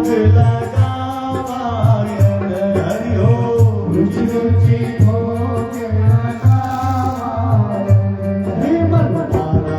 लगावायन हरि हो रुचि रुचि भोग लगावायन श्रीमन नारायण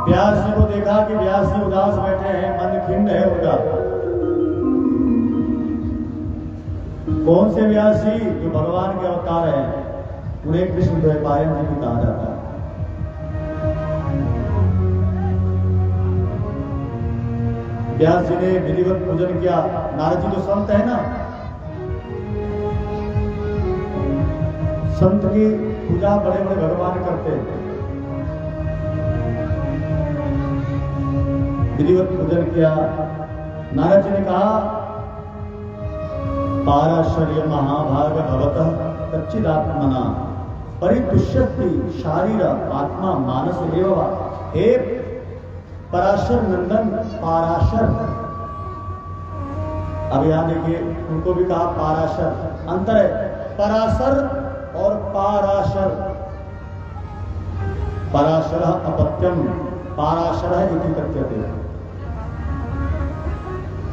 व्यास जी को देखा कि व्यास जी उदास बैठे हैं, मन खिन्न है उनका। कौन से व्यास जी? जो भगवान के अवतार हैं, उन्हें कृष्ण द्वैपायन जी भी कहा जाता है। व्यास जी ने विधिवत पूजन किया। नारद जी तो संत है ना, संत की पूजा बड़े बड़े भगवान करते हैं। विधिवत पूजन किया। नारद जी ने कहा, पाराशर्य महाभाग भवतः कच्चिदात्मना परिदुष्यति शारीर आत्मा मानस एव। हे पराशर नंदन पाराशर। अब यहां देखिए, उनको भी कहा पाराशर। अंतर है पराशर और पाराशर। पराशर अपत्यम, पाराशर इति कथ्यते।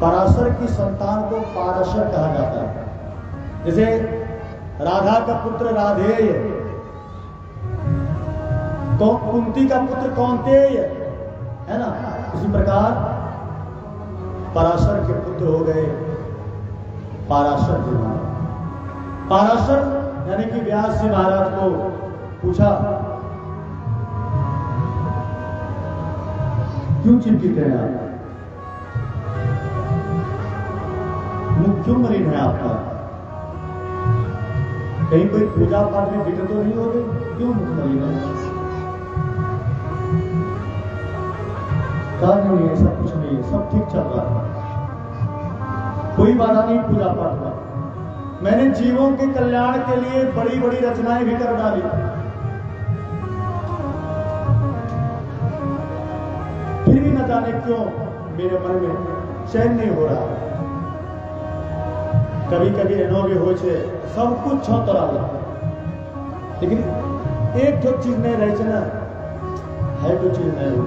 पराशर की संतान को पाराशर कहा जाता है। जैसे राधा का पुत्र राधेय, तो कुंती का पुत्र कौंतेय है ना। इसी प्रकार पराशर के पुत्र हो गए पाराशर जी। पाराशर यानी कि व्यास जी महाराज को पूछा, क्यों चिंतित हैं आप, मुख क्यों मलिन है आपका, कहीं कोई पूजा पाठ में विघ्न तो नहीं हो गए, क्यों मुख मलिन है? कहा नहीं, ऐसा कुछ नहीं है, सब ठीक चल रहा है, कोई बाधा नहीं पूजा पाठ में। मैंने जीवों के कल्याण के लिए बड़ी बड़ी रचनाएं भी कर डाली, फिर भी न जाने क्यों मेरे मन में चैन नहीं हो रहा। कभी कभी एनो भी हो छे, सब कुछ छो तरह, लेकिन एक तो चीज नहीं रही ना, है तो चीज नहीं हो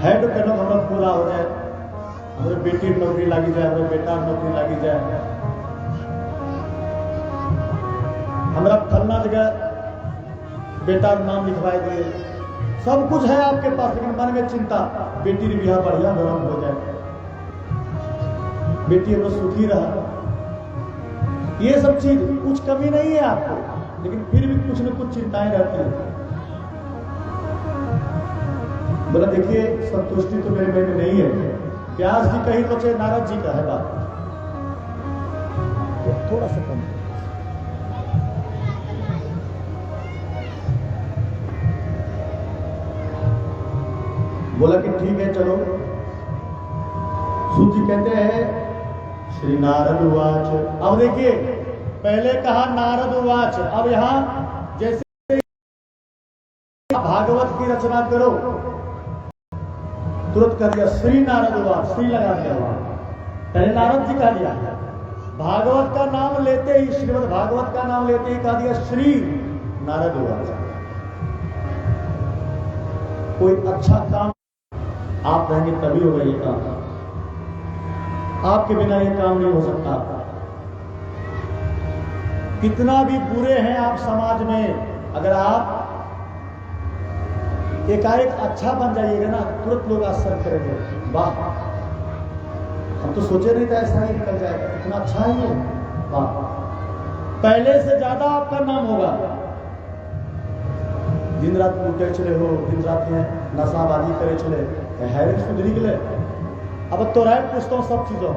है तो कहना हमारा पूरा हो जाए, हमारे बेटी नौकरी लगी जाए, हमारे बेटा नौकरी लगी जाए, हमारा फलना जगह बेटा नाम लिखवाए दिए, सब कुछ है आपके पास, लेकिन मन में चिंता बेटी ने बिहार बढ़िया गरम हो जाए, बेटी हम सुखी रहा। ये सब चीज कुछ कमी नहीं है आपको, लेकिन फिर भी कुछ न कुछ चिंताएं रहती है। बोला देखिए संतुष्टि तो मेरे मन में नहीं है, व्यास जी कहीं तो चाहे नारद जी का है बात, थोड़ा सा कम। बोला कि ठीक है चलो। सूत जी कहते हैं श्री नारद उवाच, अब देखिए पहले कहा नारद उवाच, अब यहां जैसे भागवत की रचना करो तुरंत कर दिया श्री नारद उवाच, श्री लगा दिया वहां, पहले नारद जी का दिया, भागवत का नाम लेते ही, श्रीमद् भागवत का नाम लेते ही कहा दिया श्री नारद उवाच। कोई अच्छा काम आप रहेंगे तभी होगा ये काम, आपके बिना ये काम नहीं हो सकता। कितना भी बुरे हैं आप समाज में, अगर आप एकाएक अच्छा बन जाइएगा ना, तुरंत लोग आश्चर्य करेंगे, वाह हम तो सोचे नहीं था ऐसा ही निकल जाएगा, इतना अच्छा ही है, वाह पहले से ज्यादा आपका नाम होगा। दिन रात लूटे चले हो, दिन रात में नशाबाजी करे चले, है सुधरी गए, अब तो राय पूछता हूं सब चीजों।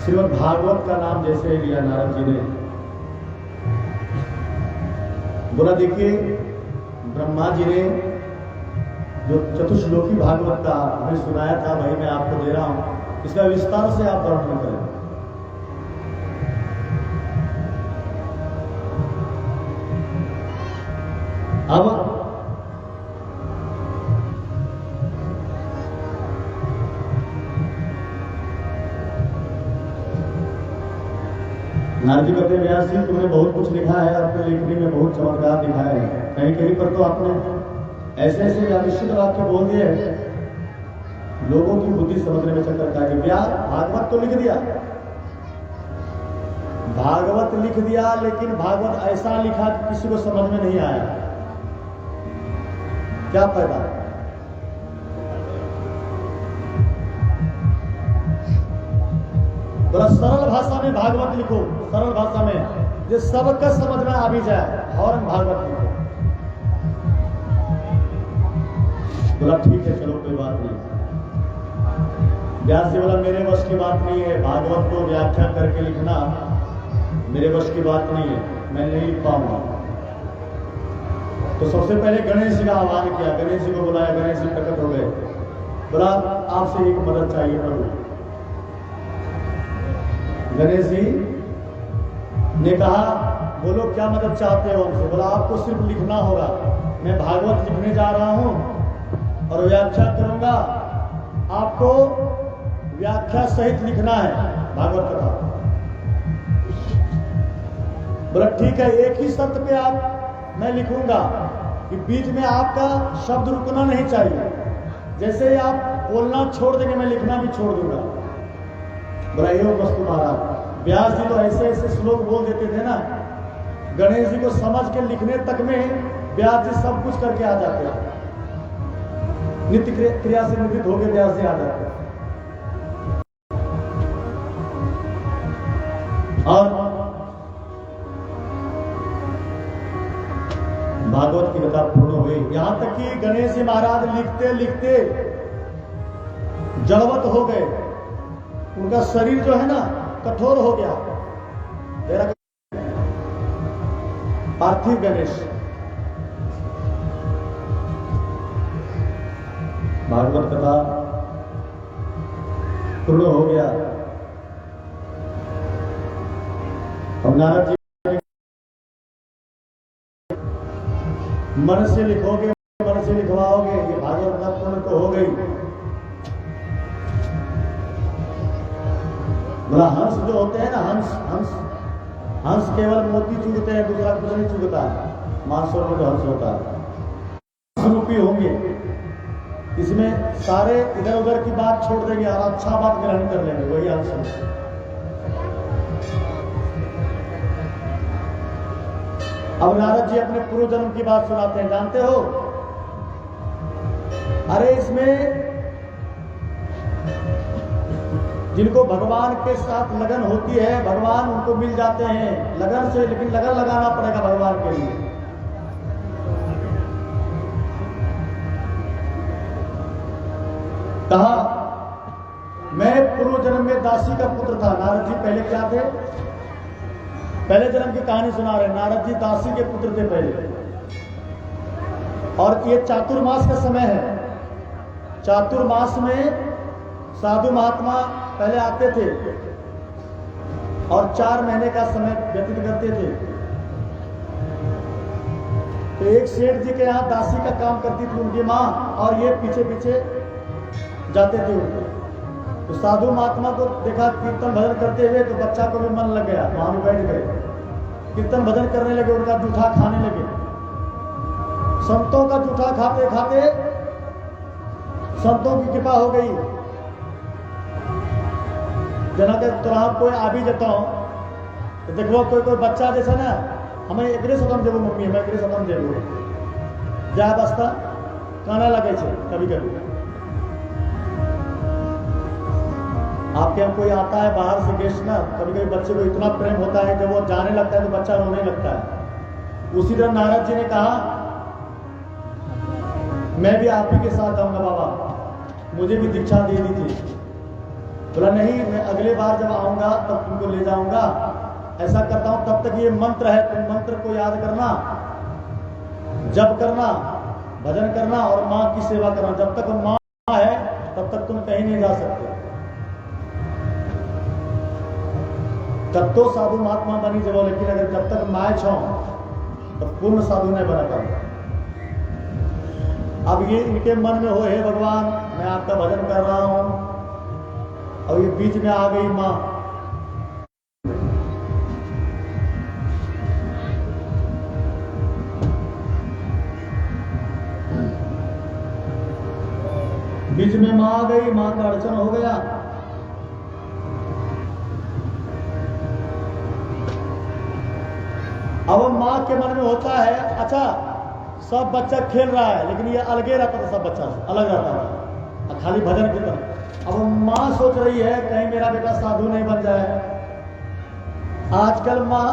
श्रीमद् भागवत का नाम जैसे लिया नारद जी ने, बोला देखिए ब्रह्मा जी ने जो चतुश्लोकी भागवत का हमें सुनाया था, वही मैं आपको दे रहा हूं, इसका विस्तार से आप वर्णन करें। अब नारद जी कहते हैं व्यास जी तुमने बहुत कुछ लिखा है, आपने लिखने में बहुत चमत्कार दिखाया है, कहीं कहीं पर तो आपने ऐसे ऐसे अनिश्चित वाक्य बोल दिए लोगों की बुद्धि समझने में चक्कर खा गई। व्यास भागवत तो लिख दिया, भागवत लिख दिया, लेकिन भागवत ऐसा लिखा कि किसी को समझ में नहीं आया, क्या फायदा? बड़ा सरल भाषा में भागवत लिखो, सरल भाषा में जो सबका समझ में आ भी जाए, और भागवत लिखो। बोला ठीक है चलो कोई बात नहीं। व्यास जी बोला मेरे वश की बात नहीं है, भागवत को व्याख्या करके लिखना मेरे वश की बात नहीं है, मैं नहीं लिख पाऊंगा। तो सबसे पहले गणेश जी का आह्वान किया, गणेश जी को बुलाया, गणेश जी प्रकट हो गए। बोला आपसे एक मदद चाहिए प्रभु। गणेश जी ने कहा बोलो क्या मदद चाहते हो हमसे? बोला आपको सिर्फ लिखना होगा, मैं भागवत लिखने जा रहा हूं और व्याख्या करूंगा, आपको व्याख्या सहित लिखना है भागवत कथा। बोला ठीक है, एक ही शर्त पे आप मैं लिखूंगा कि बीच में आपका शब्द रुकना नहीं चाहिए, जैसे ही आप बोलना छोड़ देंगे मैं लिखना भी छोड़ दूंगा। बोला ये बस तुम्हारा। व्यास जी तो ऐसे ऐसे श्लोक बोल देते थे ना, गणेश जी को समझ के लिखने तक में व्यास जी सब कुछ करके आ जाते हैं, नित्य क्रिया से निवृत्त होकर व्यास जी आ जाते हैं। और भागवत की कथा पूर्ण हुई। यहां तक कि गणेश जी महाराज लिखते लिखते जड़वत हो गए, उनका शरीर जो है ना कठोर हो गया। तेरा पार्थिव गणेश भागवत कथा पूर्ण हो गया। अब नारद जी मन से लिखोगे, मन से लिखवाओगे, ये भागवत कथा पूर्ण तो हो गई। बोला हंस जो होते हैं ना, हंस हंस हंस केवल मोती चुगते हैं, दूसरा कुछ नहीं चुगता। मानसरोवर में जो हंस होता है हंस रूपी होंगे, इसमें सारे इधर उधर की बात छोड़ देंगे और अच्छा बात ग्रहण कर लेंगे, वही हंस है। अब नारद जी अपने पूर्व जन्म की बात सुनाते हैं, जानते हो? अरे इसमें जिनको भगवान के साथ लगन होती है, भगवान उनको मिल जाते हैं लगन से, लेकिन लगन लगाना पड़ेगा भगवान के लिए। कहा मैं पूर्व जन्म में दासी का पुत्र था। नारद जी पहले क्या थे? पहले जन्म की कहानी सुना रहे। नारद जी दासी के पुत्र थे पहले, और ये चातुर्मास का समय है। चातुर्मास में साधु महात्मा पहले आते थे और 4 महीने का समय व्यतीत करते थे। तो एक सेठ जी के यहाँ दासी का काम करती थी उनकी माँ, और ये पीछे पीछे जाते थे उनके। तो साधु महात्मा को देखा कीर्तन भजन करते हुए, तो बच्चा को भी मन लग गया, वहां भी बैठ गए, कीर्तन भजन करने लगे, उनका जूठा खाने लगे। संतों का जूठा खाते खाते संतों की कृपा हो गई। जना के तुरहा कोई आ भी जाता हूं तो देखो कोई बच्चा जैसा ना, हमें एकरे सदम देवो मम्मी, हमें एकरे सदम देवो, जा बस्ता काना लगे छे। कभी कभी आपके यहाँ कोई आता है बाहर से गेस्ट ना, कभी कभी बच्चे को इतना प्रेम होता है जब वो जाने लगता है तो बच्चा रोने लगता है। उसी तरह नारद जी ने कहा मैं भी आप ही के साथ आऊंगा बाबा, मुझे भी दीक्षा दे दीजिए। बोला नहीं, मैं अगले बार जब आऊंगा तब तुमको ले जाऊंगा। ऐसा करता हूं तब तक ये मंत्र है, तुम मंत्र को याद करना, जप करना, भजन करना और माँ की सेवा करना। जब तक माँ है तब तक तुम कहीं नहीं जा सकते। तब तो साधु महात्मा बनी जब, लेकिन अगर जब तक माए छो तो पूर्ण साधु नहीं बना पाऊंगा। अब ये इनके मन में हो, हे भगवान मैं आपका भजन कर रहा हूं, और ये बीच में आ गई मां। बीच में मां आ गई, मां का अड़चन हो गया। अब मां के मन में होता है अच्छा सब बच्चा खेल रहा है, लेकिन ये अलगे रहता था, सब बच्चा अलग रहता था, खाली भजन की तरफ। अब माँ सोच रही है कहीं मेरा बेटा साधु नहीं बन जाए। आजकल माँ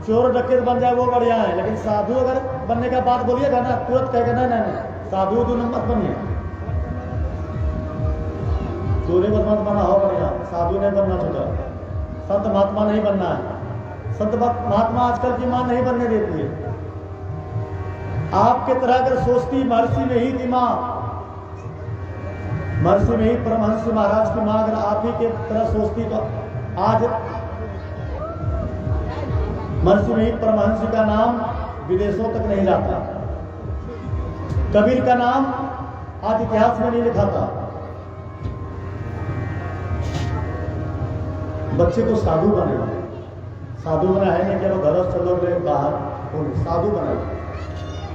चोर डकैत बन जाए वो बढ़िया है, लेकिन साधु अगर बनने का बात बोलिएगा ना, तुरंत कहेगा नहीं साधु 2 नंबर बनिए, चोरी बदमाश बना हो बढ़िया, साधु नहीं बनना चाहिए, संत महात्मा नहीं बनना है। संत महात्मा आजकल की माँ नहीं बनने देती है। आपके तरह अगर सोचती महर्षि में ही की माँ, महर्षि में ही परमहंस महाराज की माँ अगर आप ही के तरह सोचती तो आज महर्षि में ही परमहंस का नाम विदेशों तक नहीं जाता, कबीर का नाम आज इतिहास में नहीं लिखा था। बच्चे को साधु बनेगा, साधु बना है नहीं कि वो घर चलो गए बाहर, साधु बनेगा।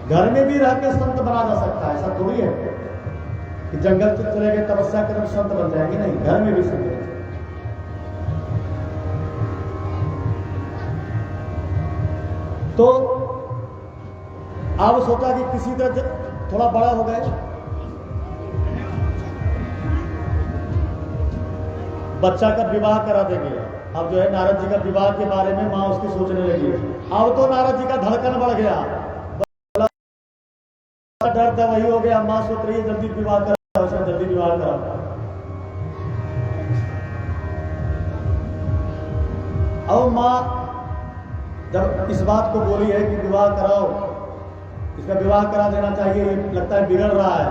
घर में भी रह के संत बना जा सकता है, ऐसा थोड़ी है कि जंगल से चले गए तपस्या कर संत बन जाएंगे, नहीं, घर में भी संत बन जाएंगे। तो आप सोचा कि किसी तरह थोड़ा बड़ा हो गए, बच्चा का विवाह करा देंगे। अब जो है नारद जी का विवाह के बारे में माँ उसकी सोचने लगी। अब तो नारद जी का धड़कन बढ़ गया, डर था वही हो गया। माँ सोच रही है जल्दी विवाह करा, उसका जल्दी विवाह करा। अब माँ जब इस बात को बोली है कि विवाह कराओ, इसका विवाह करा देना चाहिए, लगता है बिगड़ रहा है,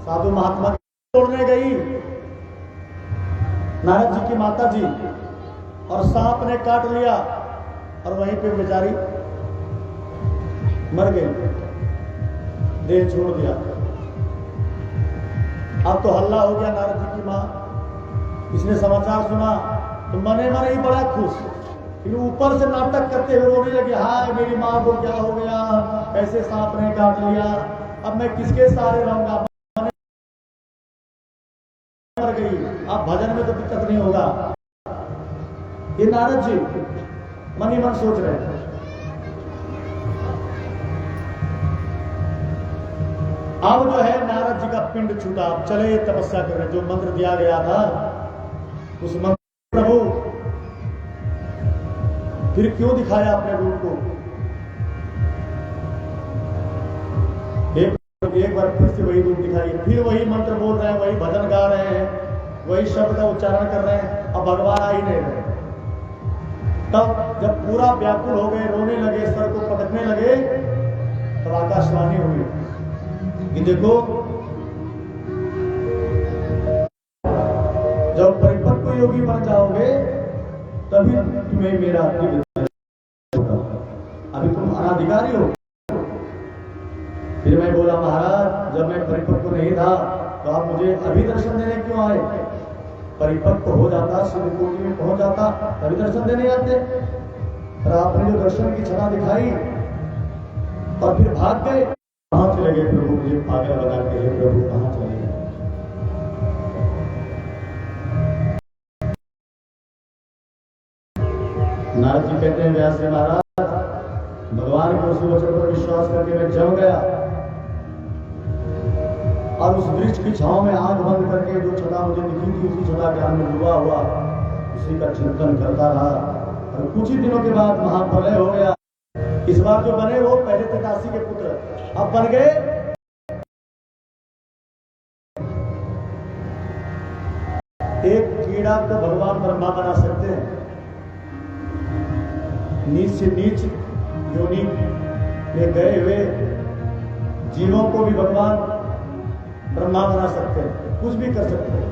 साधु महात्मा तोड़ने गई नारद जी की माता जी, और सांप ने काट लिया और वहीं पे बेचारी मर गई, देह छोड़ दिया। अब तो हल्ला हो गया नारद जी की माँ, इसने समाचार सुना तो मने मन ही बड़ा खुश, फिर ऊपर से नाटक करते हुए रोने लगे, हाय मेरी माँ को क्या हो गया, कैसे सांप ने काट लिया, अब मैं किसके सहारे रहूंगा, मर गई, अब भजन में तो दिक्कत नहीं होगा। ये नारद जी मन ही मन सोच रहे हैं। अब जो है नारद जी का पिंड छूटा, अब चले तपस्या कर रहे, जो मंत्र दिया गया था उस मंत्र, प्रभु फिर क्यों दिखाया अपने रूप को, एक बार फिर से वही रूप दिखाई, फिर वही मंत्र बोल रहे हैं, वही भजन गा रहे हैं, वही शब्द का उच्चारण कर रहे हैं, अब भगवान आ ही नहीं रहे। तब जब पूरा व्याकुल हो गए, रोने लगे, सर को पटकने लगे, तब आकाशवाणी हुई कि देखो जब परिपक्व योगी बन जाओगे तभी तुम्हें मेरा होगा, अभी तुम अनाधिकारी हो। फिर मैं बोला, महाराज जब मैं परिपक्व नहीं था तो आप मुझे अभी दर्शन देने क्यों आए, परिपक्व हो जाता, सिद्ध कोटि में पहुंच जाता, तभी दर्शन देने आते, पर आपने जो दर्शन की छटा दिखाई और फिर भाग गए। कहां चले गए प्रभु, मुझे पागल बना के, हे प्रभु कहां चले गए। नारद जी कहते हैं, व्यास महाराज भगवान के उस वचन पर विश्वास करके मैं जम गया और उस वृक्ष की छांव में आंख बंद करके जो छटा मुझे दिखी थी उसी छटा ज्ञान में डूबा हुआ उसी का चिंतन करता रहा, और कुछ ही दिनों के बाद महाप्रलय हो गया। इस बार जो बने वो पहले थे दासी के पुत्र, अब बन गए एक कीड़ा को भगवान ब्रह्मा बना सकते हैं, नीच से नीच योनि में गए हुए जीवों को भी भगवान ब्रह्मा बना सकते हैं, कुछ भी कर सकते हैं।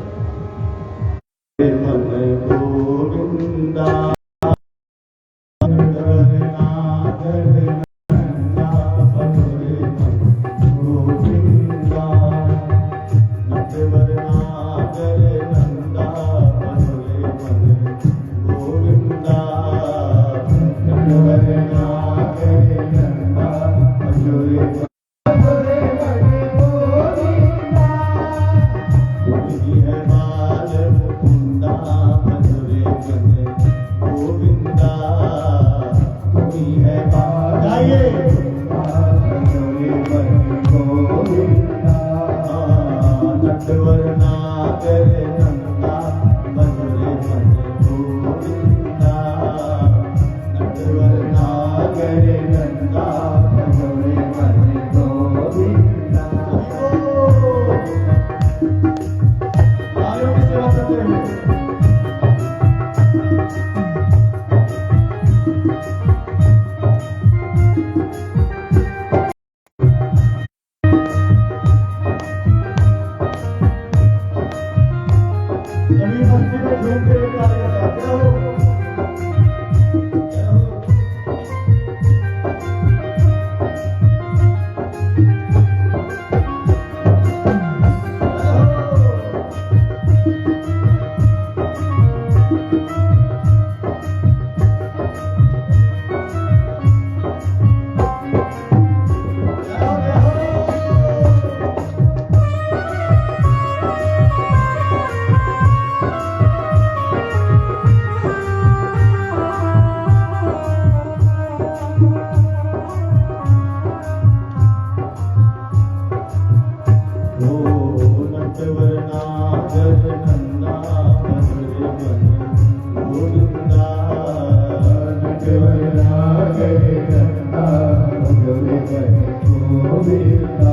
को मिलता